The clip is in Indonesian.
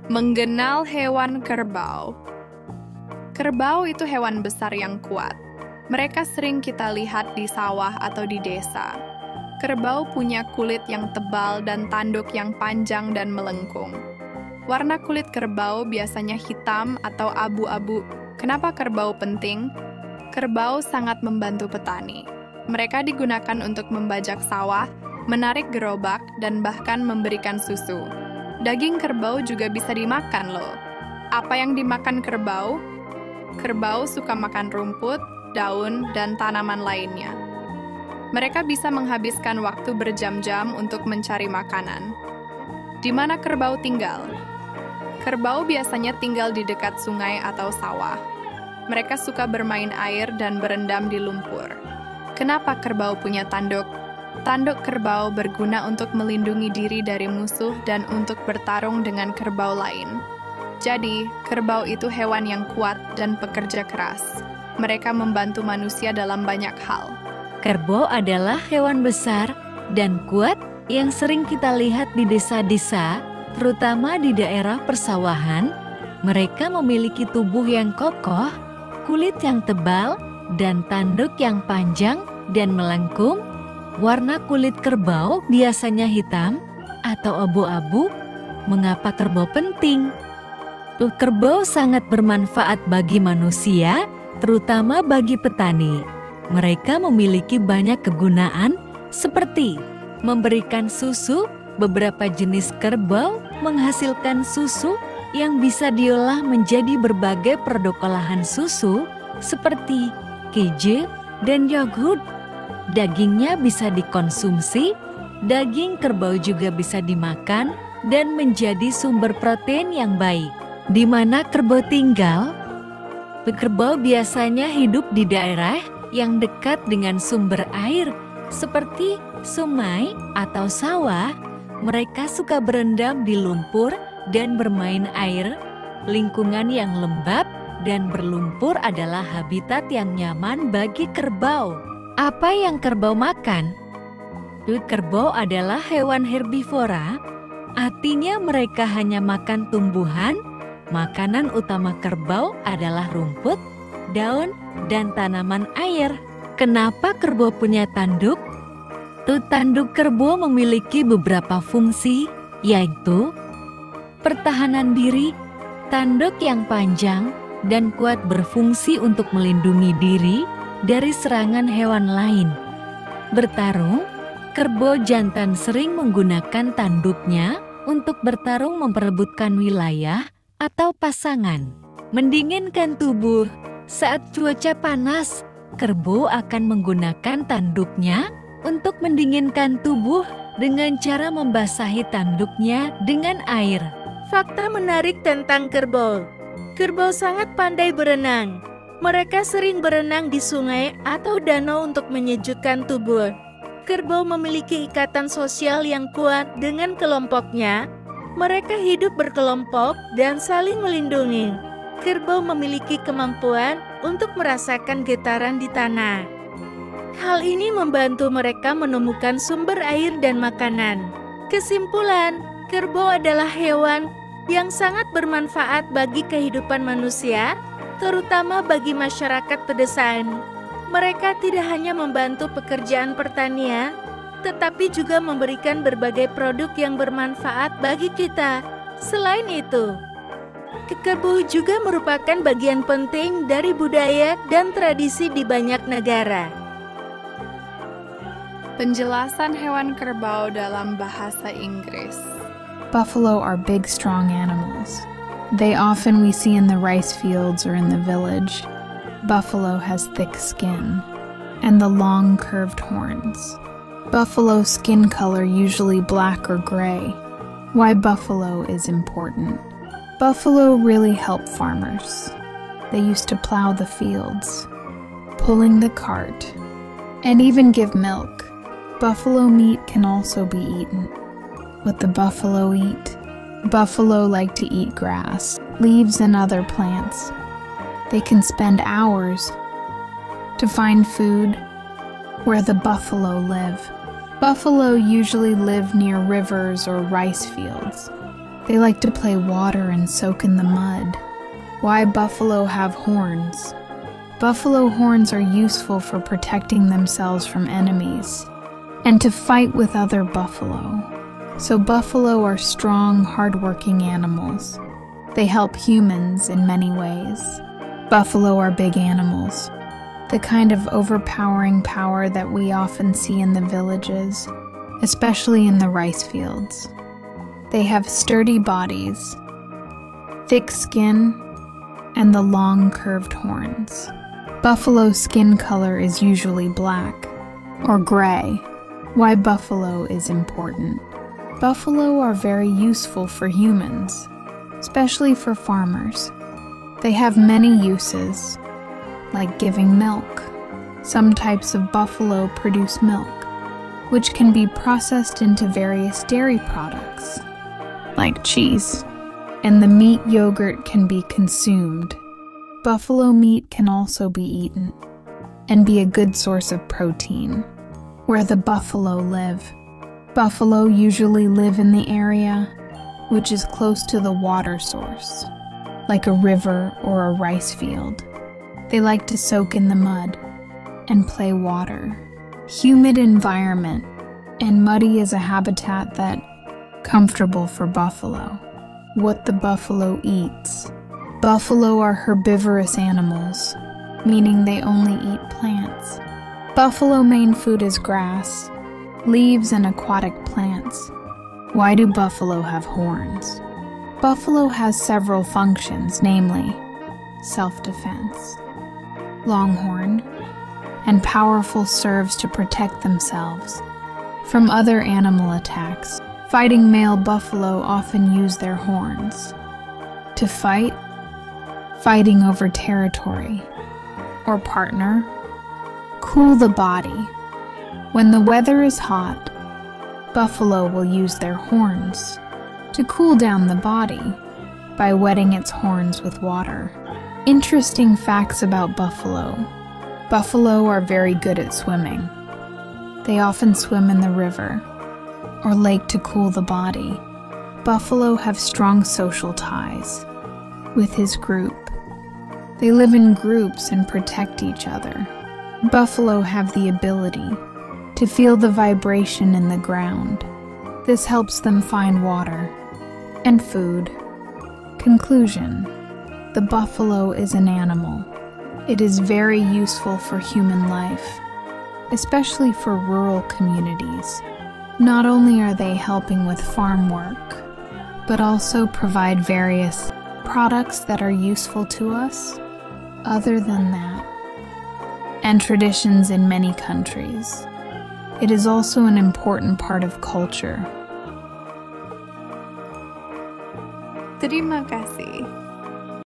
Mengenal hewan kerbau. Kerbau itu hewan besar yang kuat. Mereka sering kita lihat di sawah atau di desa. Kerbau punya kulit yang tebal dan tanduk yang panjang dan melengkung. Warna kulit kerbau biasanya hitam atau abu-abu. Kenapa kerbau penting? Kerbau sangat membantu petani. Mereka digunakan untuk membajak sawah, menarik gerobak, dan bahkan memberikan susu. Daging kerbau juga bisa dimakan loh. Apa yang dimakan kerbau? Kerbau suka makan rumput, daun, dan tanaman lainnya. Mereka bisa menghabiskan waktu berjam-jam untuk mencari makanan. Di mana kerbau tinggal? Kerbau biasanya tinggal di dekat sungai atau sawah. Mereka suka bermain air dan berendam di lumpur. Kenapa kerbau punya tanduk? Tanduk kerbau berguna untuk melindungi diri dari musuh dan untuk bertarung dengan kerbau lain. Jadi, kerbau itu hewan yang kuat dan pekerja keras. Mereka membantu manusia dalam banyak hal. Kerbau adalah hewan besar dan kuat yang sering kita lihat di desa-desa, terutama di daerah persawahan. Mereka memiliki tubuh yang kokoh, kulit yang tebal, dan tanduk yang panjang dan melengkung. Warna kulit kerbau biasanya hitam atau abu-abu. Mengapa kerbau penting? Kerbau sangat bermanfaat bagi manusia, terutama bagi petani. Mereka memiliki banyak kegunaan seperti memberikan susu. Beberapa jenis kerbau menghasilkan susu yang bisa diolah menjadi berbagai produk olahan susu seperti keju dan yogurt. Dagingnya bisa dikonsumsi. Daging kerbau juga bisa dimakan dan menjadi sumber protein yang baik. Di mana kerbau tinggal? Kerbau biasanya hidup di daerah yang dekat dengan sumber air seperti sungai atau sawah. Mereka suka berendam di lumpur dan bermain air. Lingkungan yang lembab dan berlumpur adalah habitat yang nyaman bagi kerbau. Apa yang kerbau makan? Kerbau adalah hewan herbivora, artinya mereka hanya makan tumbuhan. Makanan utama kerbau adalah rumput, daun, dan tanaman air. Kenapa kerbau punya tanduk? Tanduk kerbau memiliki beberapa fungsi, yaitu pertahanan diri. Tanduk yang panjang dan kuat berfungsi untuk melindungi diri dari serangan hewan lain. Bertarung, kerbau jantan sering menggunakan tanduknya untuk bertarung memperebutkan wilayah atau pasangan. Mendinginkan tubuh. Saat cuaca panas, kerbau akan menggunakan tanduknya untuk mendinginkan tubuh dengan cara membasahi tanduknya dengan air. Fakta menarik tentang kerbau. Kerbau sangat pandai berenang. Mereka sering berenang di sungai atau danau untuk menyejukkan tubuh. Kerbau memiliki ikatan sosial yang kuat dengan kelompoknya. Mereka hidup berkelompok dan saling melindungi. Kerbau memiliki kemampuan untuk merasakan getaran di tanah. Hal ini membantu mereka menemukan sumber air dan makanan. Kesimpulan, kerbau adalah hewan yang sangat bermanfaat bagi kehidupan manusia, terutama bagi masyarakat pedesaan. Mereka tidak hanya membantu pekerjaan pertanian, tetapi juga memberikan berbagai produk yang bermanfaat bagi kita. Selain itu, kerbau juga merupakan bagian penting dari budaya dan tradisi di banyak negara. Penjelasan hewan kerbau dalam bahasa Inggris. Buffalo are big, strong animals. They often we see in the rice fields or in the village. Buffalo has thick skin and the long curved horns. Buffalo skin color usually black or gray. Why buffalo is important. Buffalo really help farmers. They used to plow the fields, pulling the cart, and even give milk. Buffalo meat can also be eaten. What the buffalo eat? Buffalo like to eat grass, leaves, and other plants. They can spend hours to find food where the buffalo live. Buffalo usually live near rivers or rice fields. They like to play water and soak in the mud. Why buffalo have horns? Buffalo horns are useful for protecting themselves from enemies and to fight with other buffalo. So buffalo are strong, hardworking animals. They help humans in many ways. Buffalo are big animals, the kind of overpowering power that we often see in the villages, especially in the rice fields. They have sturdy bodies, thick skin, and the long curved horns. Buffalo skin color is usually black or gray. Why buffalo is important? Buffalo are very useful for humans, especially for farmers. They have many uses, like giving milk. Some types of buffalo produce milk, which can be processed into various dairy products, like cheese, and the meat yogurt can be consumed. Buffalo meat can also be eaten and be a good source of protein. Where the buffalo live. Buffalo usually live in the area which is close to the water source, like a river or a rice field. They like to soak in the mud and play water. Humid environment and muddy is a habitat that comfortable for buffalo. What the buffalo eats. Buffalo are herbivorous animals, meaning they only eat plants. Buffalo main food is grass, leaves, and aquatic plants. Why do buffalo have horns? Buffalo has several functions, namely self-defense, longhorn, and powerful serves to protect themselves from other animal attacks. Fighting male buffalo often use their horns to fight, fighting over territory, or partner, cool the body. When the weather is hot, buffalo will use their horns to cool down the body by wetting its horns with water. Interesting facts about buffalo. Buffalo are very good at swimming. They often swim in the river or lake to cool the body. Buffalo have strong social ties with his group. They live in groups and protect each other. Buffalo have the ability to feel the vibration in the ground. This helps them find water and food. Conclusion: the buffalo is an animal. It is very useful for human life, especially for rural communities. Not only are they helping with farm work, but also provide various products that are useful to us. Other than that, and traditions in many countries, it is also an important part of culture. Terima kasih.